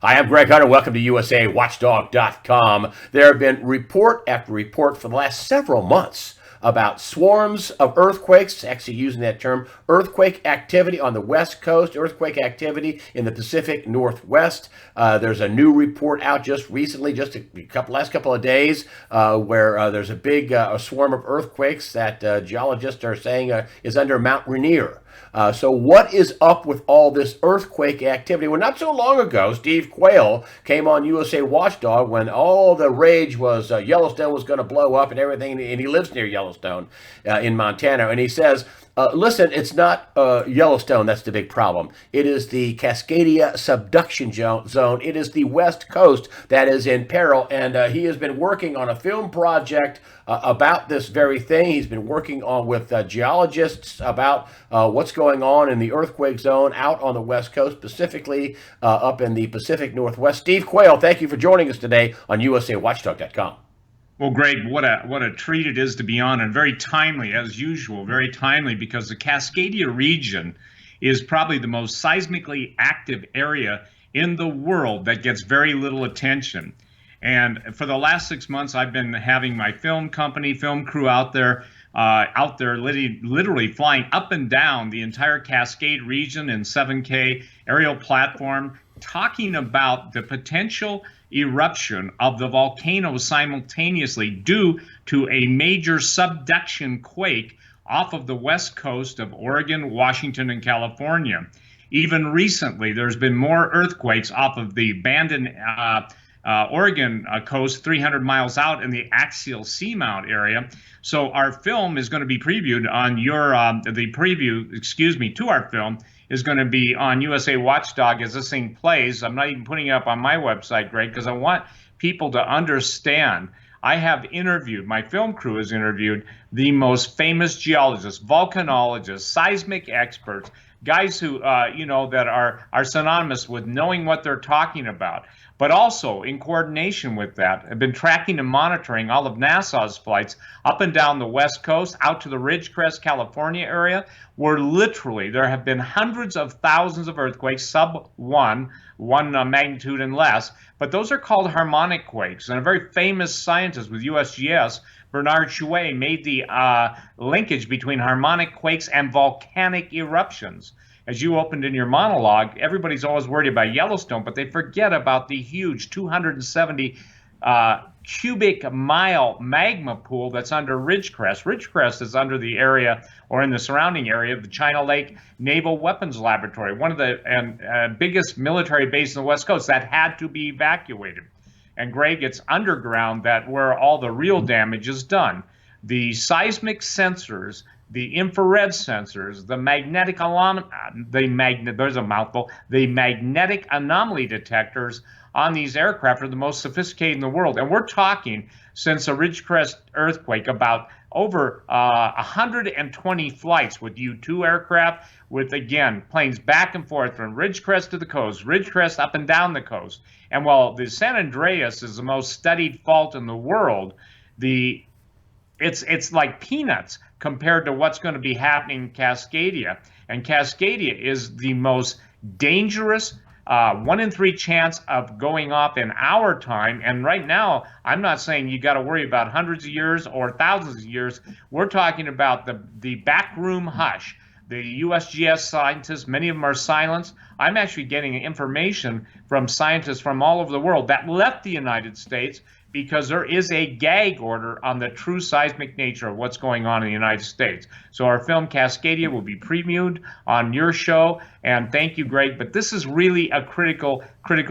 Hi, I'm Greg Hunter. Welcome to USAWatchdog.com. There have been report after report for the last several months about swarms of earthquakes, actually using that term, earthquake activity on the West Coast, earthquake activity in the Pacific Northwest. There's a new report out just recently, just last couple of days, where there's a big swarm of earthquakes that geologists are saying is under Mount Rainier. So what is up with all this earthquake activity? Well, not so long ago, Steve Quayle came on USA Watchdog when all the rage was Yellowstone was going to blow up and everything, and he lives near Yellowstone in Montana, and he says, listen, it's not Yellowstone that's the big problem. It is the Cascadia Subduction Zone. It is the West Coast that is in peril, and he has been working on a film project about this very thing. He's been working on with geologists about what's going on in the earthquake zone out on the West Coast, specifically up in the Pacific Northwest. Steve Quayle, thank you for joining us today on USAWatchdog.com. Well, Greg, what a treat it is to be on, and very timely, as usual, very timely, because the Cascadia region is probably the most seismically active area in the world that gets very little attention. And for the last 6 months, I've been having my film company, film crew out there literally flying up and down the entire Cascade region in 7K aerial platform, talking about the potential eruption of the volcanoes simultaneously due to a major subduction quake off of the west coast of Oregon, Washington, and California. Even recently, there's been more earthquakes off of the abandoned Oregon coast 300 miles out in the axial seamount area. So our film is going to be previewed on to our film is going to be on USA Watchdog as this thing plays. I'm not even putting it up on my website, Greg, because I want people to understand. I have interviewed, my film crew has interviewed the most famous geologists, volcanologists, seismic experts, guys who, that are synonymous with knowing what they're talking about. But also, in coordination with that, have been tracking and monitoring all of NASA's flights up and down the West Coast, out to the Ridgecrest, California area, where literally there have been hundreds of thousands of earthquakes, sub one magnitude and less. But those are called harmonic quakes. And a very famous scientist with USGS, Bernard Chouet, made the linkage between harmonic quakes and volcanic eruptions. As you opened in your monologue, everybody's always worried about Yellowstone, but they forget about the huge 270 cubic mile magma pool that's under Ridgecrest. Ridgecrest is under the area or in the surrounding area of the China Lake Naval Weapons Laboratory, one of the biggest military bases on the West Coast that had to be evacuated. And Greg, it's underground where all the real damage is done. The seismic sensors, the infrared sensors, the magnetic anomaly detectors on these aircraft are the most sophisticated in the world. And we're talking, since a Ridgecrest earthquake, about over 120 flights with U-2 aircraft, with, again, planes back and forth from Ridgecrest to the coast, Ridgecrest up and down the coast. And while the San Andreas is the most studied fault in the world, it's like peanuts compared to what's going to be happening in Cascadia. And Cascadia is the most dangerous 1 in 3 chance of going off in our time. And right now, I'm not saying you got to worry about hundreds of years or thousands of years. We're talking about the backroom hush. The USGS scientists, many of them are silenced. I'm actually getting information from scientists from all over the world that left the United States because there is a gag order on the true seismic nature of what's going on in the United States. So our film Cascadia will be previewed on your show, and thank you, Greg. But this is really a critical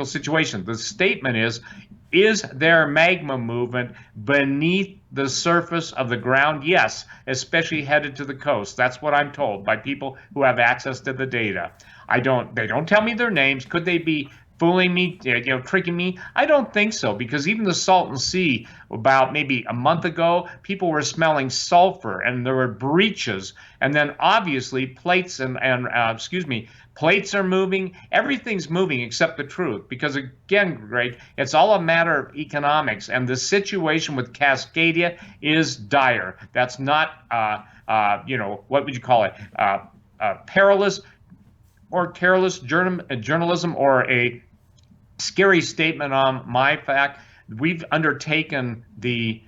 situation. The statement is there magma movement beneath the surface of the ground? Yes, especially headed to the coast. That's what I'm told by people who have access to the data. They don't tell me their names. Could they be fooling me, tricking me? I don't think so, because even the Salton Sea, about maybe a month ago, people were smelling sulfur and there were breaches. And then obviously plates plates are moving. Everything's moving except the truth, because again, Greg, it's all a matter of economics. And the situation with Cascadia is dire. That's not, what would you call it? Perilous or careless journalism, or a scary statement on my fact. We've undertaken the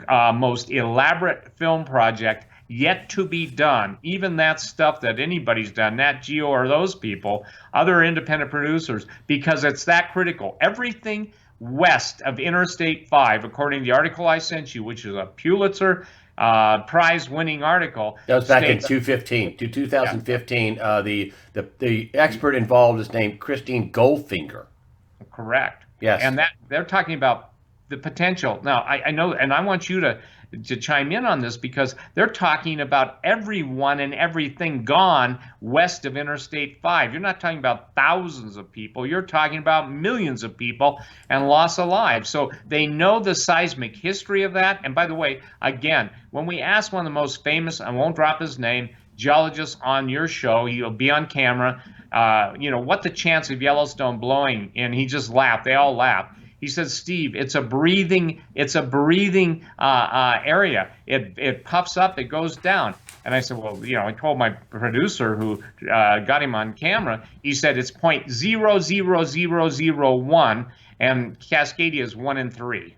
most elaborate film project yet to be done. Even that stuff that anybody's done, Nat Geo or those people, other independent producers, because it's that critical. Everything west of Interstate 5, according to the article I sent you, which is a Pulitzer prize-winning article. That was back in 2015. The expert involved is named Christine Goldfinger. Correct. Yes. And that they're talking about the potential. Now, I know, and I want you to chime in on this, because they're talking about everyone and everything gone west of Interstate 5. You're not talking about thousands of people. You're talking about millions of people and loss of lives. So they know the seismic history of that. And by the way, again, when we asked one of the most famous, I won't drop his name, geologist on your show, he'll be on camera, what the chance of Yellowstone blowing? And he just laughed. They all laughed. He said, Steve, it's a breathing area. It puffs up, it goes down. And I said, well, I told my producer who got him on camera, he said it's 0.00001, and Cascadia is 1 in 3.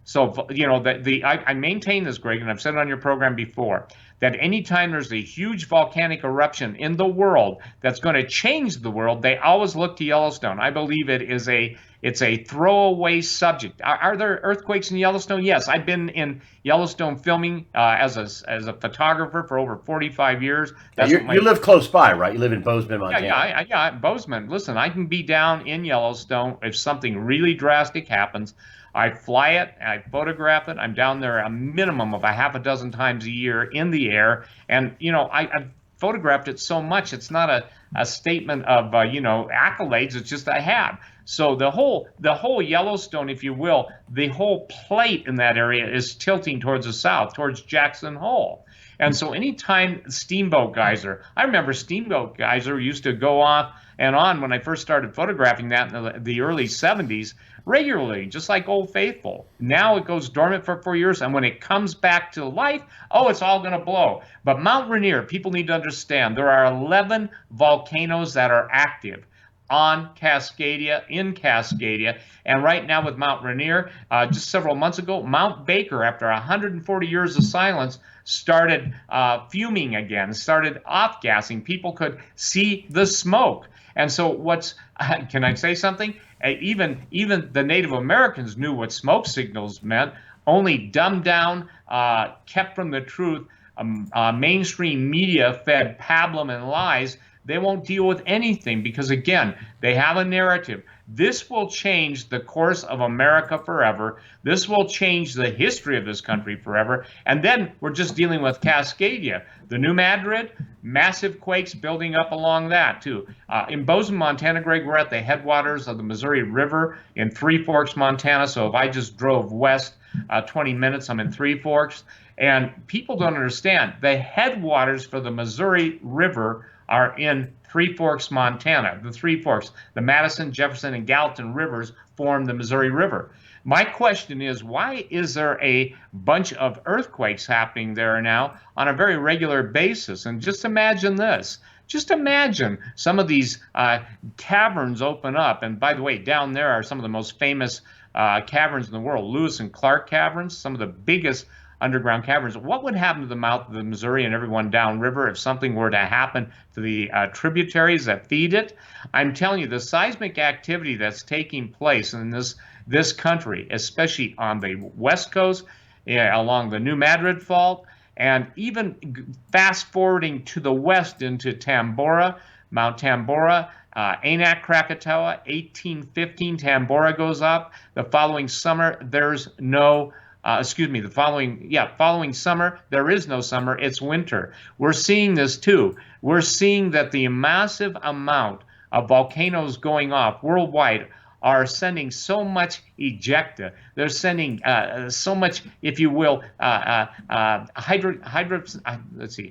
So, I maintain this, Greg, and I've said it on your program before, that anytime there's a huge volcanic eruption in the world that's going to change the world, they always look to Yellowstone. I believe it's a throwaway subject. Are there earthquakes in Yellowstone? Yes, I've been in Yellowstone filming as a photographer for over 45 years. You live close by, right? You live in Bozeman, Montana. Yeah, Bozeman. Listen, I can be down in Yellowstone if something really drastic happens. I fly it, I photograph it. I'm down there a minimum of a half a dozen times a year in the air. And, I've photographed it so much, it's not a statement of, accolades. It's just I have. So the whole Yellowstone, if you will, the whole plate in that area is tilting towards the south, towards Jackson Hole. And so anytime Steamboat Geyser, I remember Steamboat Geyser used to go off and on when I first started photographing that in the early 70s, regularly, just like Old Faithful. Now it goes dormant for 4 years, and when it comes back to life, it's all going to blow. But Mount Rainier, people need to understand, there are 11 volcanoes that are active in Cascadia, and right now with Mount Rainier, just several months ago, Mount Baker, after 140 years of silence, started fuming again, started off-gassing. People could see the smoke. And so can I say something? Even the Native Americans knew what smoke signals meant, only dumbed down, kept from the truth, mainstream media fed pablum and lies. They won't deal with anything because, again, they have a narrative. This will change the course of America forever. This will change the history of this country forever. And then we're just dealing with Cascadia. The New Madrid, massive quakes building up along that, too. In Bozeman, Montana, Greg, we're at the headwaters of the Missouri River in Three Forks, Montana. So if I just drove west 20 minutes, I'm in Three Forks. And people don't understand. The headwaters for the Missouri River are in Three Forks, Montana. The Three Forks, the Madison, Jefferson, and Gallatin rivers form the Missouri River. My question is, why is there a bunch of earthquakes happening there now on a very regular basis? And just imagine this. Just imagine some of these caverns open up. And by the way, down there are some of the most famous caverns in the world, Lewis and Clark caverns, some of the biggest underground caverns. What would happen to the mouth of the Missouri and everyone downriver if something were to happen to the tributaries that feed it? I'm telling you, the seismic activity that's taking place in this country, especially on the West Coast, along the New Madrid Fault, and even fast forwarding to the west into Tambora, Mount Tambora, Anak Krakatoa, 1815, Tambora goes up. The following summer, there's no the following summer, there is no summer, it's winter. We're seeing this too. We're seeing that the massive amount of volcanoes going off worldwide are sending so much ejecta. They're sending so much, if you will, hydrogen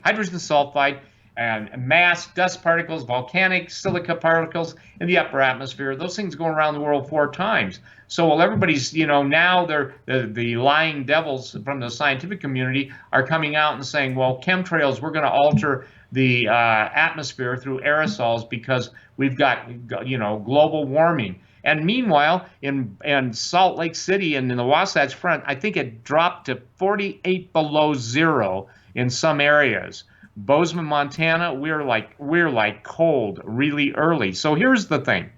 sulfide, and mass dust particles, volcanic silica particles in the upper atmosphere. Those things go around the world 4 times. So while everybody's, now they're the lying devils from the scientific community are coming out and saying, well, chemtrails, we're going to alter the atmosphere through aerosols because we've got, global warming. And meanwhile, in Salt Lake City and in the Wasatch Front, I think it dropped to 48 below zero in some areas. Bozeman, Montana, we're like cold really early. So here's the thing.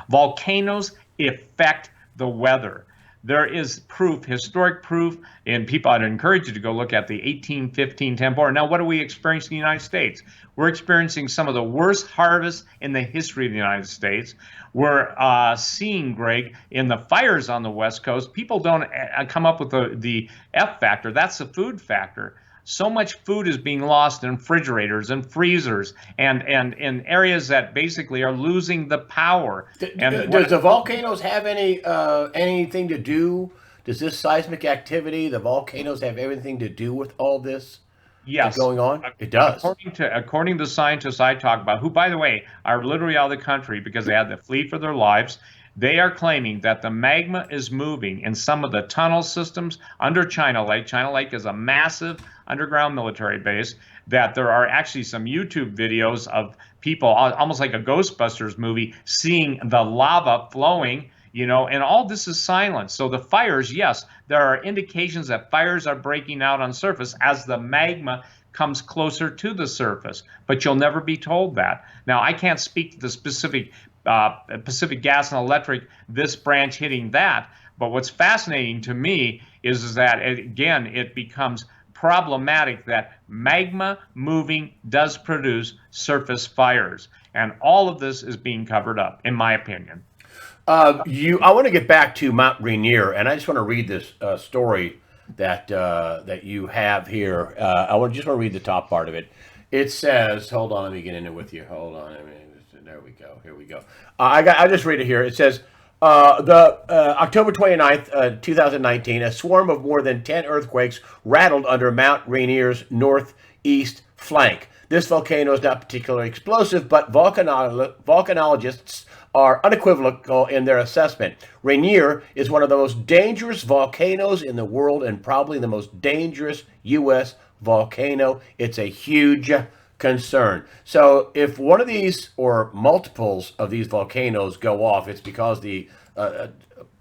Volcanoes affect the weather. There is proof, historic proof, and people, I'd encourage you to go look at the 1815 temporal. Now, what are we experiencing in the United States? We're experiencing some of the worst harvests in the history of the United States. We're seeing, Greg, in the fires on the West Coast, people don't come up with the F factor. That's the food factor. So much food is being lost in refrigerators and freezers and in areas that basically are losing the power. Does the volcanoes have anything to do? Does this seismic activity, the volcanoes, have anything to do with all this? Yes, going on? It does. According to scientists I talk about, who, by the way, are literally out of the country because they had to flee for their lives, they are claiming that the magma is moving in some of the tunnel systems under China Lake. China Lake is a massive underground military base, that there are actually some YouTube videos of people, almost like a Ghostbusters movie, seeing the lava flowing, and all this is silent. So the fires, yes, there are indications that fires are breaking out on surface as the magma comes closer to the surface, but you'll never be told that. Now, I can't speak to the specific Pacific Gas and Electric, this branch hitting that, but what's fascinating to me is that, again, it becomes problematic that magma moving does produce surface fires, and all of this is being covered up, in my opinion. I want to get back to Mount Rainier, and I just want to read this story that you have here. I just want to read the top part of it. It says, hold on, let me get in it with you. Hold on, there we go. Here we go. I just read it here. It says, October 29th, 2019, a swarm of more than 10 earthquakes rattled under Mount Rainier's northeast flank. This volcano is not particularly explosive, but volcanologists are unequivocal in their assessment. Rainier is one of the most dangerous volcanoes in the world and probably the most dangerous U.S. volcano. It's a huge concern. So if one of these or multiples of these volcanoes go off, it's because the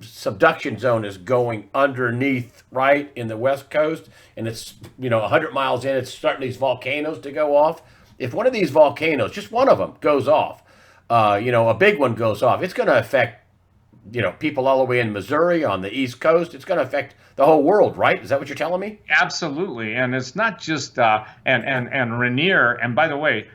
subduction zone is going underneath, right, in the West Coast, and it's 100 miles in, it's starting these volcanoes to go off. If one of these volcanoes, just one of them, goes off, a big one goes off, it's going to affect people all the way in Missouri on the East Coast. It's going to affect the whole world, right? Is that what you're telling me? Absolutely, and it's not just and Rainier. And by the way,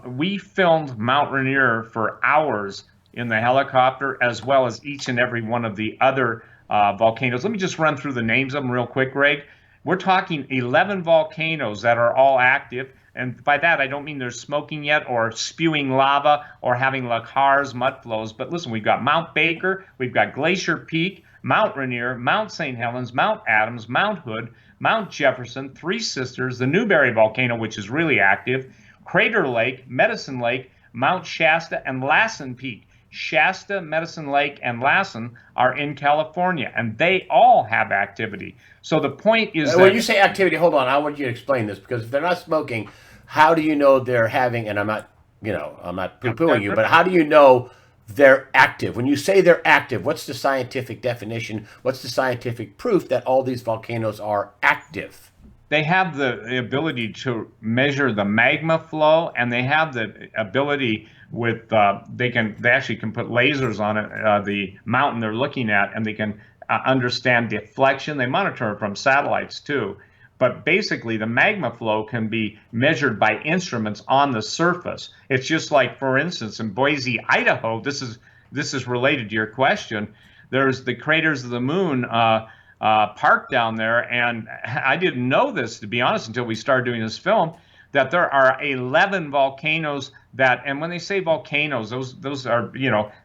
we filmed Mount Rainier for hours in the helicopter, as well as each and every one of the other volcanoes. Let me just run through the names of them real quick, Greg. We're talking 11 volcanoes that are all active. And by that, I don't mean they're smoking yet or spewing lava or having lahars, mud flows. But listen, we've got Mount Baker, we've got Glacier Peak, Mount Rainier, Mount St. Helens, Mount Adams, Mount Hood, Mount Jefferson, Three Sisters, the Newberry volcano, which is really active, Crater Lake, Medicine Lake, Mount Shasta, and Lassen Peak. Shasta, Medicine Lake, and Lassen are in California, and they all have activity. So the point is when you say activity, hold on, I want you to explain this, because if they're not smoking, how do you know they're having, and I'm not poo-pooing you, but how do you know they're active? When you say they're active, what's the scientific definition? What's the scientific proof that all these volcanoes are active? They have the ability to measure the magma flow, and they have the ability with they actually can put lasers on it, the mountain they're looking at, and they can understand deflection. They monitor it from satellites too. But basically, the magma flow can be measured by instruments on the surface. It's just like, for instance, in Boise, Idaho. This is related to your question. There's the Craters of the Moon park down there, and I didn't know this, to be honest, until we started doing this film, that there are 11 volcanoes that, and when they say volcanoes, those are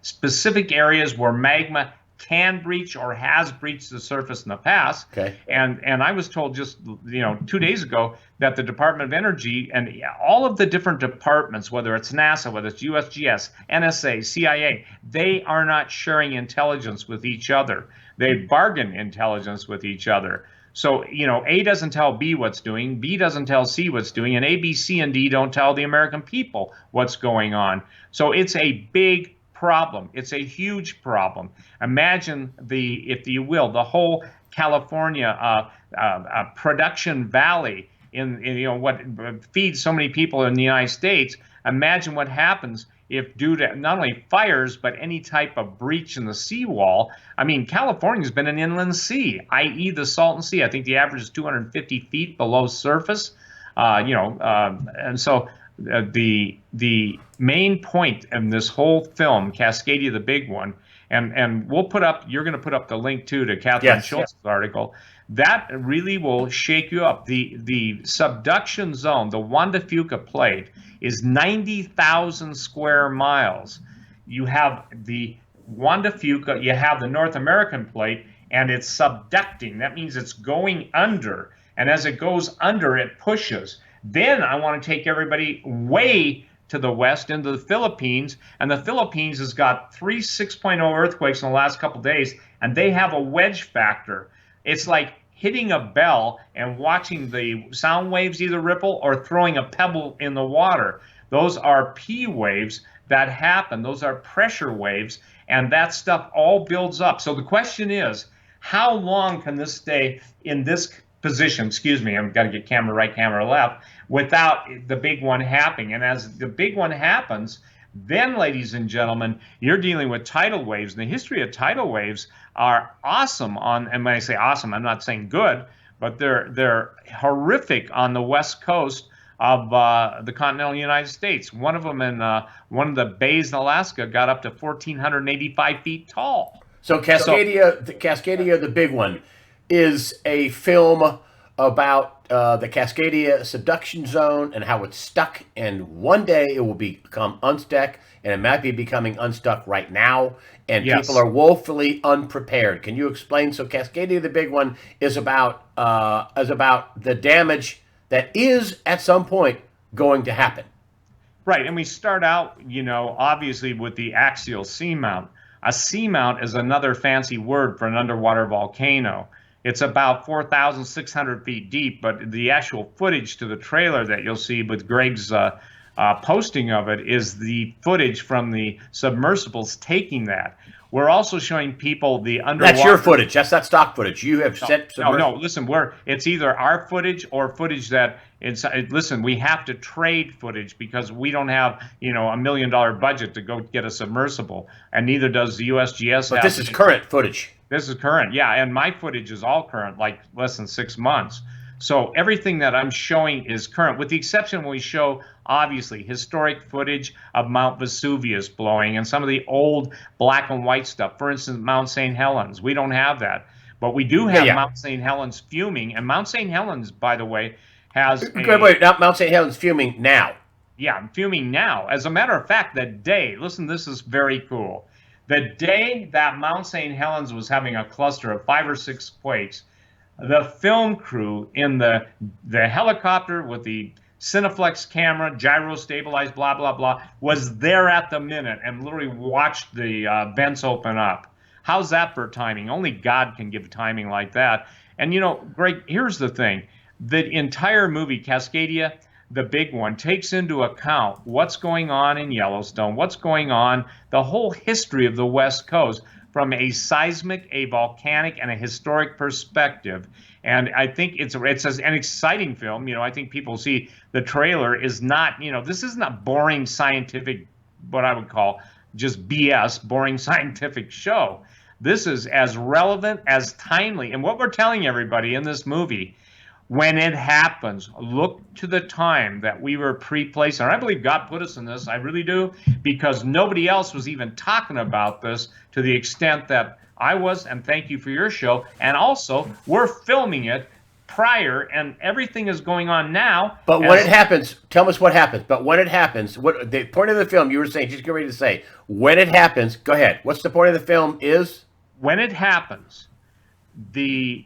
specific areas where magma can breach or has breached the surface in the past. Okay. And I was told just 2 days ago that the Department of Energy and all of the different departments, whether it's NASA, whether it's USGS, NSA, CIA, they are not sharing intelligence with each other. They bargain intelligence with each other. So, A doesn't tell B what's doing, B doesn't tell C what's doing, and A, B, C, and D don't tell the American people what's going on. So it's a big problem. It's a huge problem. Imagine if you will, the whole California production valley in what feeds so many people in the United States. Imagine what happens if, due to not only fires but any type of breach in the seawall. I mean, California's been an inland sea, i.e. the Salton Sea. I think the average is 250 feet below surface. And so the main point in this whole film, Cascadia the Big One, and you're going to put up the link too to Catherine Schultz's article, that really will shake you up. The subduction zone, the Juan de Fuca plate, is 90,000 square miles. You have the Juan de Fuca, you have the North American plate, and it's subducting. That means it's going under, and as it goes under, it pushes. Then I want to take everybody way to the west into the Philippines, and the Philippines has got 3 6.0 earthquakes in the last couple of days, and they have a wedge factor. It's like hitting a bell and watching the sound waves either ripple or throwing a pebble in the water. Those are P waves that happen. Those are pressure waves, and that stuff all builds up. So the question is, how long can this stay in this position? Excuse me, I've got to get camera right, camera left, without the big one happening. And as the big one happens, then, ladies and gentlemen, you're dealing with tidal waves. And the history of tidal waves are awesome and when I say awesome, I'm not saying good, but they're horrific on the west coast of the continental United States. One of them in one of the bays in Alaska got up to 1,485 feet tall. So Cascadia the Big One is a film about the Cascadia Subduction Zone and how it's stuck, and one day it will become unstuck, and it might be becoming unstuck right now, and people are woefully unprepared. Can you explain? So Cascadia the Big One is about the damage that is at some point going to happen. Right, and we start out, obviously with the axial seamount. A seamount is another fancy word for an underwater volcano. It's about 4,600 feet deep, but the actual footage to the trailer that you'll see with Greg's posting of it is the footage from the submersibles taking that. We're also showing people the underwater. That's your footage. That's not stock footage. You have sent. No. Listen, it's either our footage or footage that listen. We have to trade footage because we don't have $1 million budget to go get a submersible, and neither does the USGS. But this is current footage. This is current, yeah, and my footage is all current, like less than 6 months. So everything that I'm showing is current, with the exception when we show, obviously, historic footage of Mount Vesuvius blowing and some of the old black and white stuff. For instance, Mount St. Helens. We don't have that. But we do have Mount St. Helens fuming. And Mount St. Helens, by the way, has Wait, Mount St. Helens fuming now. Yeah, fuming now. As a matter of fact, the day, listen, this is very cool. The day that Mount St. Helens was having a cluster of 5 or 6 quakes, the film crew in the helicopter with the Cineflex camera, gyro stabilized, blah, blah, blah, was there at the minute and literally watched the vents open up. How's that for timing? Only God can give timing like that. And, Greg, here's the thing. The entire movie, Cascadia, the Big One, takes into account what's going on in Yellowstone, what's going on, the whole history of the West Coast from a seismic, a volcanic, and a historic perspective. And I think it's an exciting film. I think people see the trailer is not, this isn't a boring scientific, what I would call just BS, boring scientific show. This is as relevant, as timely. And what we're telling everybody in this movie, when it happens, look to the time that we were pre-placed. And I believe God put us in this. I really do, because nobody else was even talking about this to the extent that I was, and thank you for your show. And also, we're filming it prior, and everything is going on now. But when it happens, tell us what happens. But when it happens, what the point of the film, you were saying, just get ready to say, when it happens, go ahead. What's the point of the film is? when it happens, the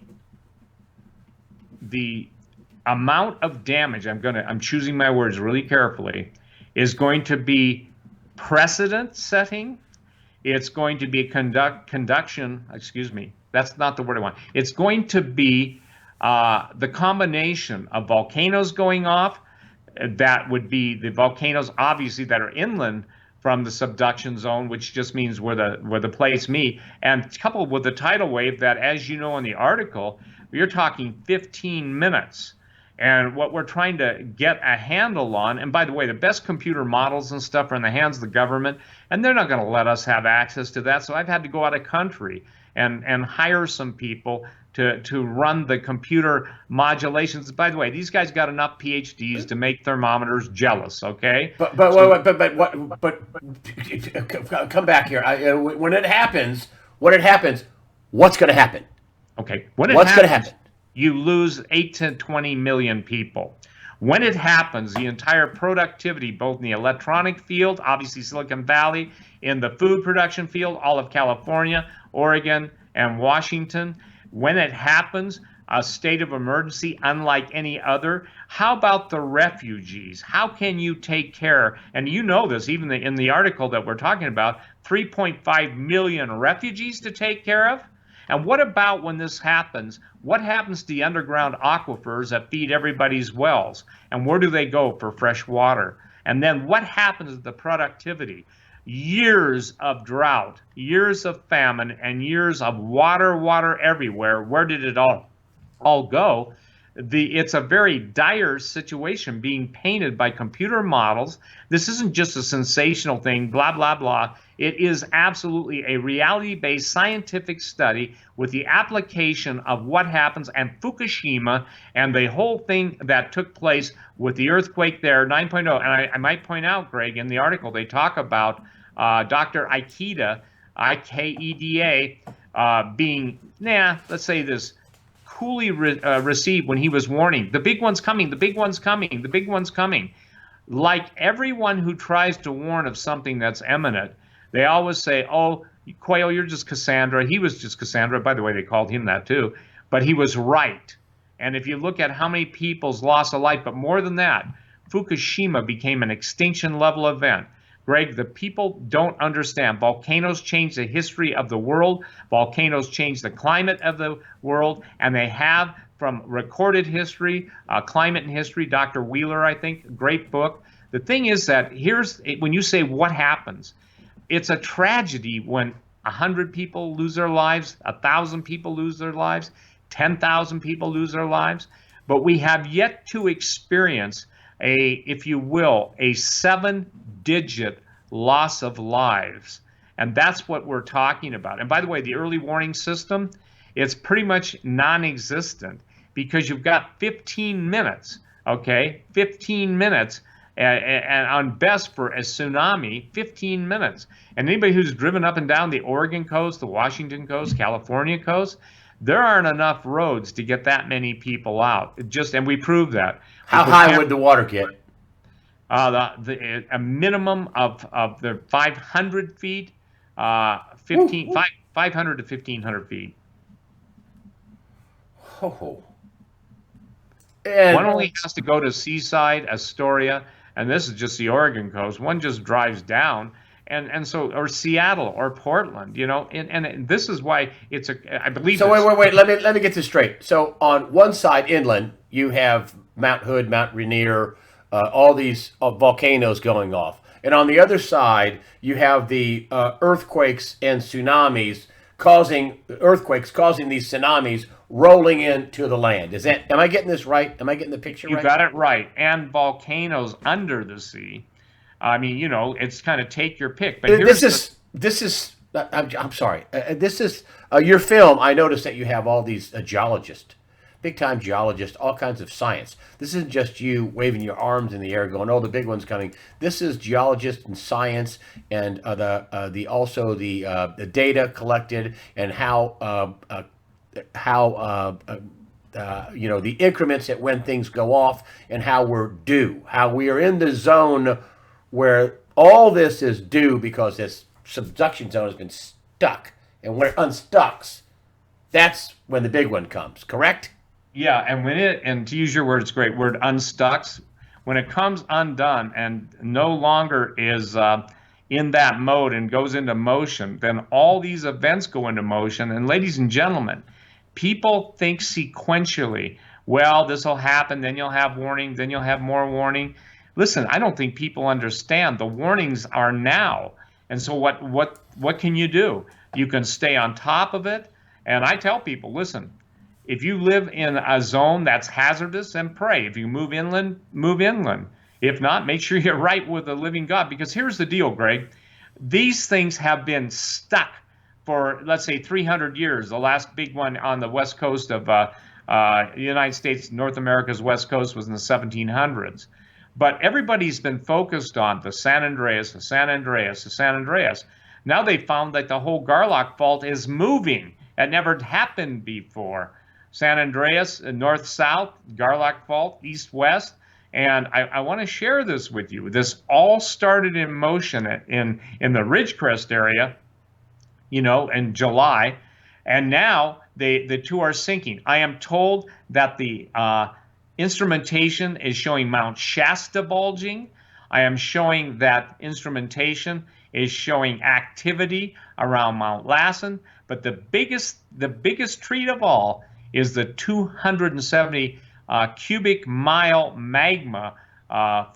amount of damage, I'm choosing my words really carefully, is going to be precedent setting. It's going to be conduction, excuse me, that's not the word I want. It's going to be the combination of volcanoes going off. That would be the volcanoes, obviously, that are inland from the subduction zone, which just means where the plates meet, and coupled with the tidal wave that, as you know in the article, you're talking 15 minutes. And what we're trying to get a handle on, and by the way, the best computer models and stuff are in the hands of the government, and they're not going to let us have access to that. So I've had to go out of country and hire some people to run the computer modulations. By the way, these guys got enough PhDs to make thermometers jealous. Okay. But come back here. When it happens, what's going to happen? Okay. What's going to happen? You lose 8 to 20 million people. When it happens, the entire productivity, both in the electronic field, obviously Silicon Valley, in the food production field, all of California, Oregon, and Washington, when it happens, a state of emergency unlike any other. How about the refugees? How can you take care? And you know this, even in the article that we're talking about, 3.5 million refugees to take care of. And what about when this happens? What happens to the underground aquifers that feed everybody's wells? And where do they go for fresh water? And then what happens to the productivity? Years of drought, years of famine, and years of water everywhere. Where did it all go? It's a very dire situation being painted by computer models. This isn't just a sensational thing, blah, blah, blah. It is absolutely a reality-based scientific study with the application of what happens and Fukushima and the whole thing that took place with the earthquake there, 9.0. And I might point out, Greg, in the article, they talk about Dr. Ikeda, I-K-E-D-A, being, let's say this, coolly received when he was warning, the big one's coming, the big one's coming, the big one's coming. Like everyone who tries to warn of something that's imminent, they always say, oh, Quayle, you're just Cassandra. He was just Cassandra. By the way, they called him that too. But he was right. And if you look at how many people's lost a life, but more than that, Fukushima became an extinction level event. Greg, the people don't understand. Volcanoes change the history of the world. Volcanoes change the climate of the world. And they have, from recorded history, Climate and History, Dr. Wheeler, I think, great book. The thing is that when you say what happens, it's a tragedy when 100 people lose their lives, 1,000 people lose their lives, 10,000 people lose their lives. But we have yet to experience if you will, a 7-digit loss of lives. And that's what we're talking about. And by the way, the early warning system, it's pretty much non-existent because you've got 15 minutes, okay? 15 minutes, and on best for a tsunami, 15 minutes. And anybody who's driven up and down the Oregon coast, the Washington coast, California coast, there aren't enough roads to get that many people out. And we proved that. How high would the water get? A minimum of the 500 feet, 500 to 1,500 feet. Oh. One only has to go to Seaside, Astoria, and this is just the Oregon coast. One just drives down. And so, or Seattle or Portland, you know, and this is why I believe. So wait. Let me get this straight. So on one side, inland, you have Mount Hood, Mount Rainier, all these volcanoes going off, and on the other side, you have the earthquakes and tsunamis causing these tsunamis rolling into the land. Am I getting this right? Am I getting the picture right? You got it right. And volcanoes under the sea. I mean, you know, it's kind of take your pick. But this is. I'm sorry. This is your film. I noticed that you have all these geologists, big-time geologists, all kinds of science. This isn't just you waving your arms in the air, going, "Oh, the big one's coming." This is geologists and science, and the data collected and how the increments at when things go off and how we're due, how we are in the zone where all this is due because this subduction zone has been stuck And when it unstucks, that's when the big one comes, correct? Yeah, and to use your word, it's a great word, unstucks, when it comes undone and no longer is in that mode and goes into motion, then all these events go into motion. And ladies and gentlemen, people think sequentially. Well, this will happen, then you'll have warning, then you'll have more warning. Listen, I don't think people understand. The warnings are now. And so what can you do? You can stay on top of it. And I tell people, listen, if you live in a zone that's hazardous, then pray. If you move inland, move inland. If not, make sure you're right with the living God. Because here's the deal, Greg. These things have been stuck for, let's say, 300 years. The last big one on the west coast of the United States, North America's west coast, was in the 1700s. But everybody's been focused on the San Andreas, the San Andreas, the San Andreas. Now they found that the whole Garlock Fault is moving. It never happened before. San Andreas, north-south, Garlock Fault, east-west. And I want to share this with you. This all started in motion in the Ridgecrest area, in July. And now the two are sinking. I am told that the instrumentation is showing Mount Shasta bulging. I am showing that instrumentation is showing activity around Mount Lassen. But the biggest treat of all is the 270 cubic mile magma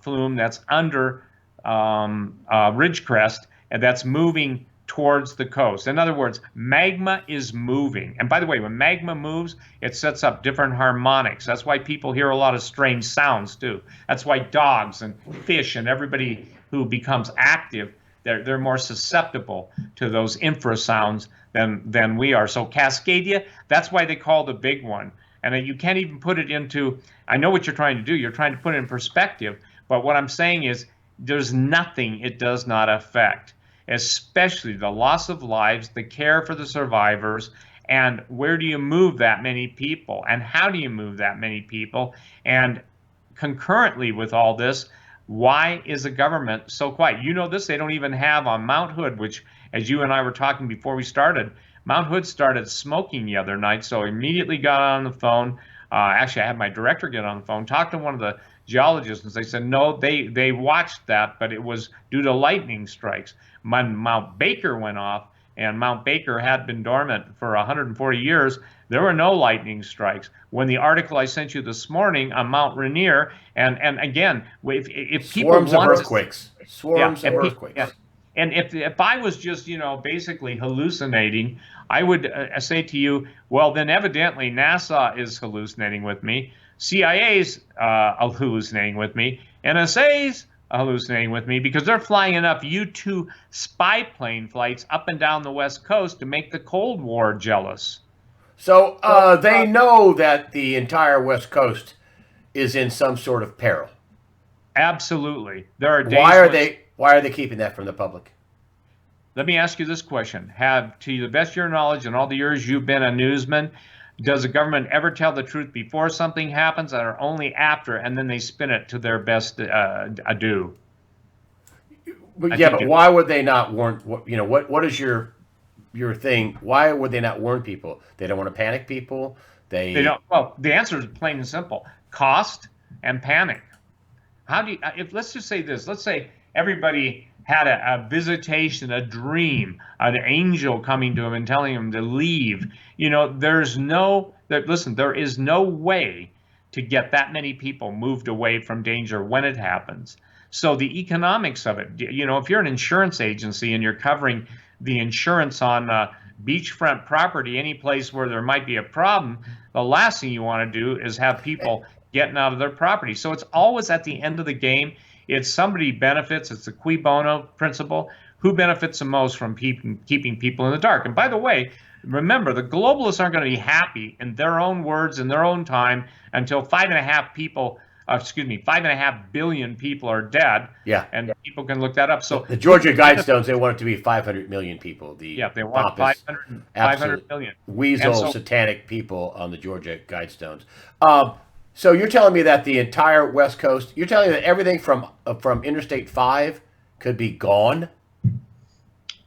flume that's under Ridgecrest, and that's moving towards the coast. In other words, magma is moving. And by the way, when magma moves, it sets up different harmonics. That's why people hear a lot of strange sounds too. That's why dogs and fish and everybody who becomes active, they're more susceptible to those infrasounds than we are. So Cascadia, that's why they call the big one. And you can't even put it into, I know what you're trying to do. You're trying to put it in perspective. But what I'm saying is there's nothing it does not affect, especially the loss of lives, the care for the survivors, and where do you move that many people, and how do you move that many people? And concurrently with all this, why is the government so quiet? You know this, they don't even have on Mount Hood, which, as you and I were talking before we started, Mount Hood started smoking the other night, so I immediately got on the phone. Actually, I had my director get on the phone, talk to one of the geologists, and they said, no, they watched that, but it was due to lightning strikes. Mount Baker went off, and Mount Baker had been dormant for 140 years. There were no lightning strikes. When the article I sent you this morning on Mount Rainier, and again, if people swarms of earthquakes, swarms of earthquakes. Yeah. And if I was just, basically hallucinating, I would say to you, well, then evidently NASA is hallucinating with me, CIA's hallucinating with me, NSA's hallucinating with me, because they're flying enough U-2 spy plane flights up and down the West Coast to make the Cold War jealous. So they know that the entire West Coast is in some sort of peril. Absolutely. There are days Why are they keeping that from the public? Let me ask you this question. To the best of your knowledge and all the years you've been a newsman, does the government ever tell the truth before something happens, or only after, and then they spin it to their best ado? But why would they not warn? What is your thing? Why would they not warn people? They don't want to panic people. They don't. Well, the answer is plain and simple: cost and panic. How do you? Let's just say this. Let's say everybody had a visitation, a dream, an angel coming to him and telling him to leave. There is no way to get that many people moved away from danger when it happens. So the economics of it, if you're an insurance agency and you're covering the insurance on beachfront property, any place where there might be a problem, the last thing you want to do is have people getting out of their property. So it's always at the end of the game, it's somebody benefits. It's the cui bono principle. Who benefits the most from keeping people in the dark? And by the way, remember, the globalists aren't going to be happy in their own words, in their own time, until 5.5 billion people are dead. Yeah. And people can look that up. So the Georgia Guidestones, they want it to be 500 million people. They want 500 million. Weasel, satanic people on the Georgia Guidestones. So you're telling me that the entire West Coast, you're telling me that everything from Interstate 5 could be gone?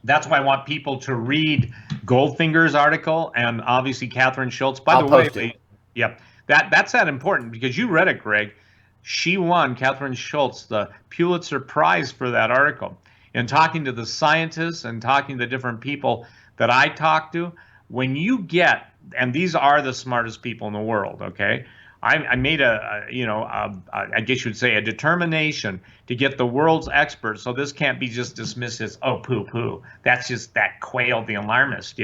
That's why I want people to read Goldfinger's article, and obviously Catherine Schultz. By I'll the way, post it. yep, that's that important because you read it, Greg. She won, Catherine Schultz, the Pulitzer Prize for that article. In talking to the scientists and talking to the different people that I talk to, when you get, and these are the smartest people in the world, okay? I made I guess you would say a determination to get the world's experts. So this can't be just dismissed as, oh, poo-poo. That's just that Quayle, the alarmist,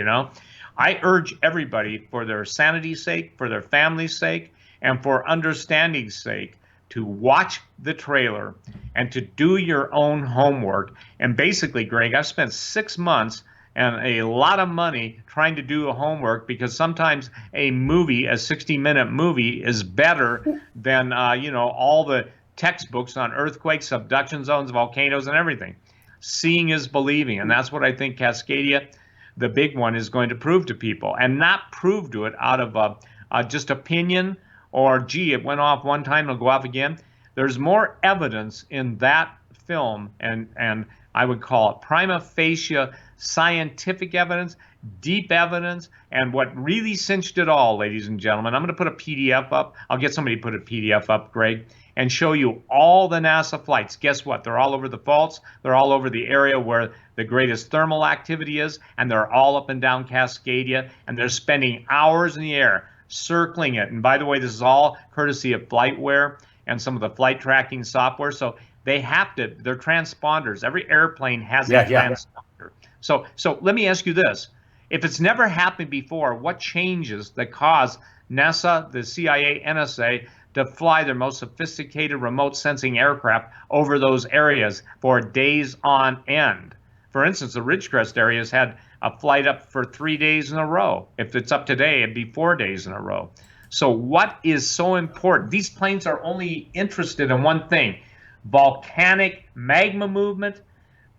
I urge everybody, for their sanity's sake, for their family's sake, and for understanding's sake, to watch the trailer and to do your own homework. And basically, Greg, I've spent 6 months and a lot of money trying to do a homework, because sometimes a movie, a 60-minute movie, is better than all the textbooks on earthquakes, subduction zones, volcanoes, and everything. Seeing is believing, and that's what I think Cascadia, the big one, is going to prove to people, and not prove to it out of just opinion or, gee, it went off one time, it'll go off again. There's more evidence in that film, and I would call it prima facie scientific evidence, deep evidence, and what really cinched it all, ladies and gentlemen, I'm going to put a PDF up. I'll get somebody to put a PDF up, Greg, and show you all the NASA flights. Guess what? They're all over the faults. They're all over the area where the greatest thermal activity is, and they're all up and down Cascadia, and they're spending hours in the air circling it. And by the way, this is all courtesy of FlightWare and some of the flight tracking software. So they have to, they're transponders. Every airplane has a transponder. So let me ask you this. If it's never happened before, what changes that cause NASA, the CIA, NSA to fly their most sophisticated remote sensing aircraft over those areas for days on end? For instance, the Ridgecrest areas had a flight up for 3 days in a row. If it's up today, it'd be 4 days in a row. So what is so important? These planes are only interested in one thing: volcanic magma movement,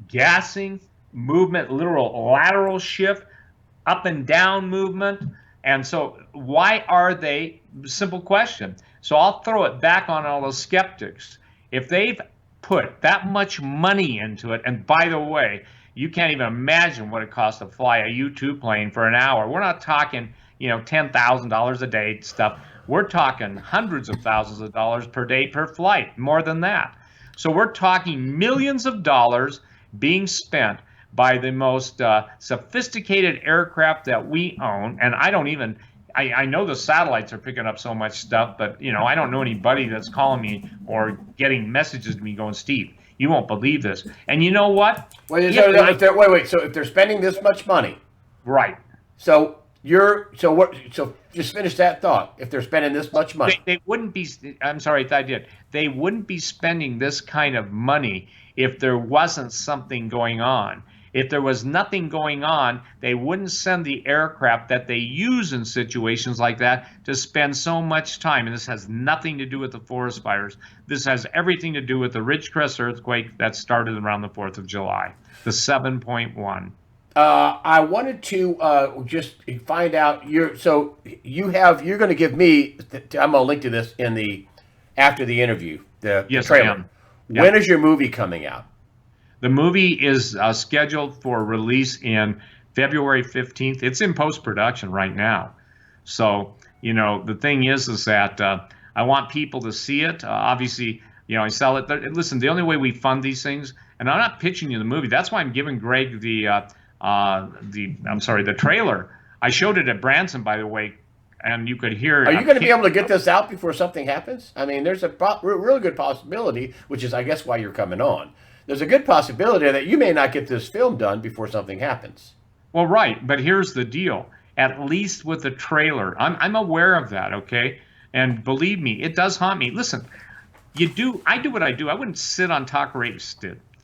gassing, movement, literal lateral shift, up and down movement. And so why are they? Simple question. So I'll throw it back on all the skeptics. If they've put that much money into it, and by the way, you can't even imagine what it costs to fly a U-2 plane for an hour. We're not talking, $10,000 a day stuff. We're talking hundreds of thousands of dollars per day per flight, more than that. So we're talking millions of dollars being spent by the most sophisticated aircraft that we own. And I know the satellites are picking up so much stuff, but I don't know anybody that's calling me or getting messages to me going, Steve, you won't believe this. And you know what? Wait. So if they're spending this much money, right? So just finish that thought. If they're spending this much money, they wouldn't be. I'm sorry, I did. They wouldn't be spending this kind of money if there wasn't something going on. If there was nothing going on, they wouldn't send the aircraft that they use in situations like that to spend so much time. And this has nothing to do with the forest fires. This has everything to do with the Ridgecrest earthquake that started around the 4th of July, the 7.1. I wanted to just find out you're going to give me. I'm going to link to this after the interview. The trailer. I am. Yep. When is your movie coming out? The movie is scheduled for release in February 15th. It's in post-production right now. So, the thing is that I want people to see it. Obviously, I sell it. Listen, the only way we fund these things, and I'm not pitching you the movie. That's why I'm giving Greg the trailer. I showed it at Branson, by the way, and you could hear. Are you going to be able to get this out before something happens? I mean, there's a real good possibility, which is, I guess, why you're coming on. There's a good possibility that you may not get this film done before something happens. Well, right, but here's the deal. At least with the trailer, I'm aware of that, okay? And believe me, it does haunt me. Listen, I do what I do. I wouldn't sit on talk radio.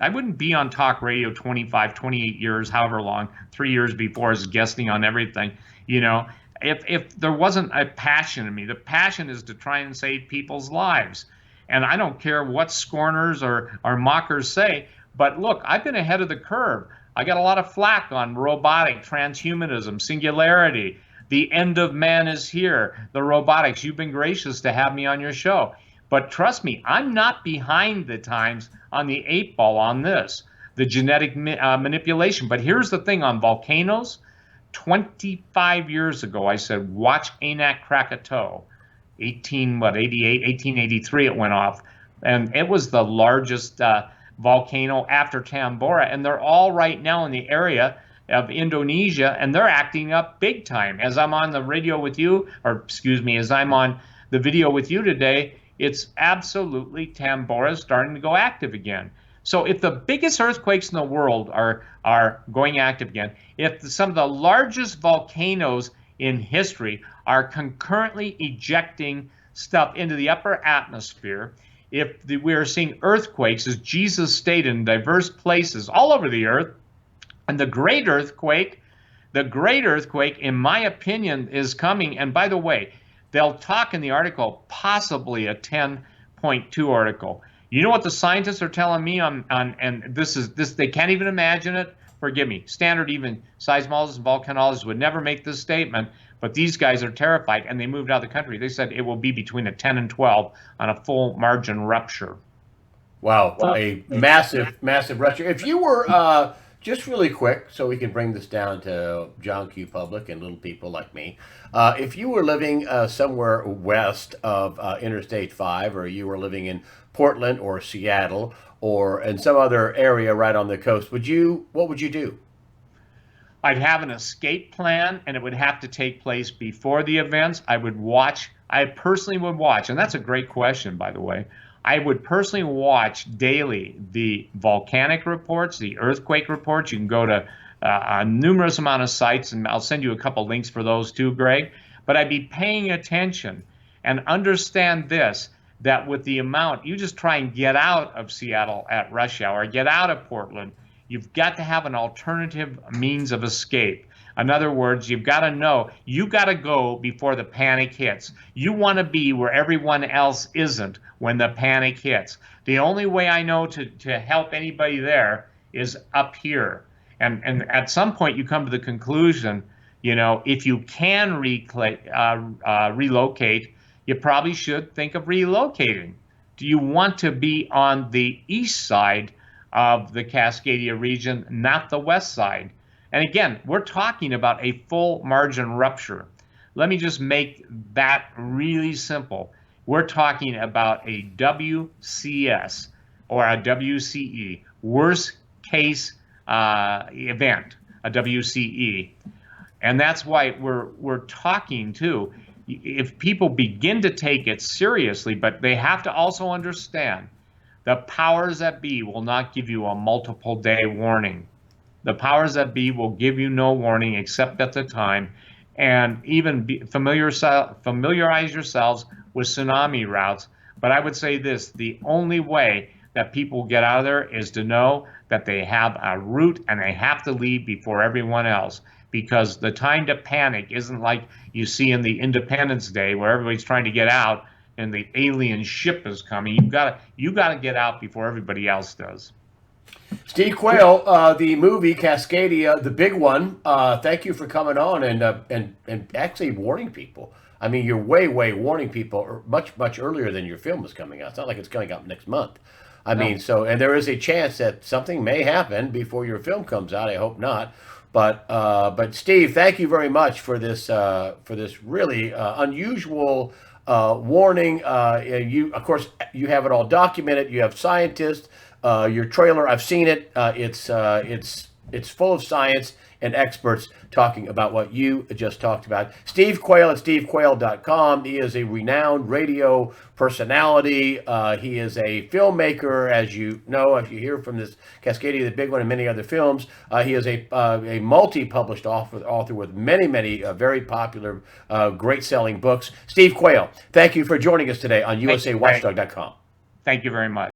I wouldn't be on talk radio 25, 28 years, however long, 3 years before, as guesting on everything. If there wasn't a passion in me, the passion is to try and save people's lives. And I don't care what scorners or mockers say, but look, I've been ahead of the curve. I got a lot of flack on robotic, transhumanism, singularity. The end of man is here. The robotics. You've been gracious to have me on your show. But trust me, I'm not behind the times on the 8 ball on this, the genetic manipulation. But here's the thing on volcanoes, 25 years ago, I said, watch Anak Krakatoa. 1883 it went off. And it was the largest volcano after Tambora. And they're all right now in the area of Indonesia, and they're acting up big time. As I'm on the radio with you, or excuse me, as I'm on the video with you today, it's absolutely Tambora starting to go active again. So if the biggest earthquakes in the world are going active again, if some of the largest volcanoes in history are concurrently ejecting stuff into the upper atmosphere, if we are seeing earthquakes, as Jesus stated, in diverse places all over the earth, and the great earthquake, in my opinion, is coming. And by the way, they'll talk in the article, possibly a 10.2 article. You know what the scientists are telling me and this they can't even imagine it. Forgive me. Standard even seismologists and volcanologists would never make this statement, but these guys are terrified, and they moved out of the country. They said it will be between a 10 and 12 on a full margin rupture. Wow, a massive rupture. If you were just really quick, so we can bring this down to John Q. Public and little people like me. If you were living somewhere west of Interstate 5, or you were living in Portland or Seattle or in some other area right on the coast, what would you do? I'd have an escape plan, and it would have to take place before the events. I personally would watch, and that's a great question, by the way. I would personally watch daily the volcanic reports, the earthquake reports. You can go to a numerous amount of sites, and I'll send you a couple links for those too, Greg. But I'd be paying attention and understand this, that with the amount, you just try and get out of Seattle at rush hour, get out of Portland, you've got to have an alternative means of escape. In other words, you've got to know, you got to go before the panic hits. You want to be where everyone else isn't when the panic hits. The only way I know to help anybody there is up here. And at some point you come to the conclusion, if you can relocate, you probably should think of relocating. Do you want to be on the east side of the Cascadia region, not the west side? And again, we're talking about a full margin rupture. Let me just make that really simple. We're talking about a WCS or a WCE, worst case event, a WCE. And that's why we're talking too. If people begin to take it seriously, but they have to also understand the powers that be will not give you a multiple day warning. The powers that be will give you no warning except at the time, and even familiarize yourselves with tsunami routes. But I would say this, the only way that people get out of there is to know that they have a route and they have to leave before everyone else, because the time to panic isn't like you see in the Independence Day where everybody's trying to get out and the alien ship is coming. You got to get out before everybody else does. Steve Quayle, the movie Cascadia, the big one. Thank you for coming on and actually warning people. I mean, you're way warning people much earlier than your film is coming out. It's not like it's coming out next month. I mean, and there is a chance that something may happen before your film comes out. I hope not. But Steve, thank you very much for this really unusual warning. Of course, you have it all documented. You have scientists. Your trailer, I've seen it. It's full of science and experts talking about what you just talked about. Steve Quayle at stevequayle.com. He is a renowned radio personality. He is a filmmaker, as you know, if you hear from this Cascadia, the big one, and many other films. He is a multi-published author with many very popular, great-selling books. Steve Quayle, thank you for joining us today on USAWatchdog.com. Thank you very much.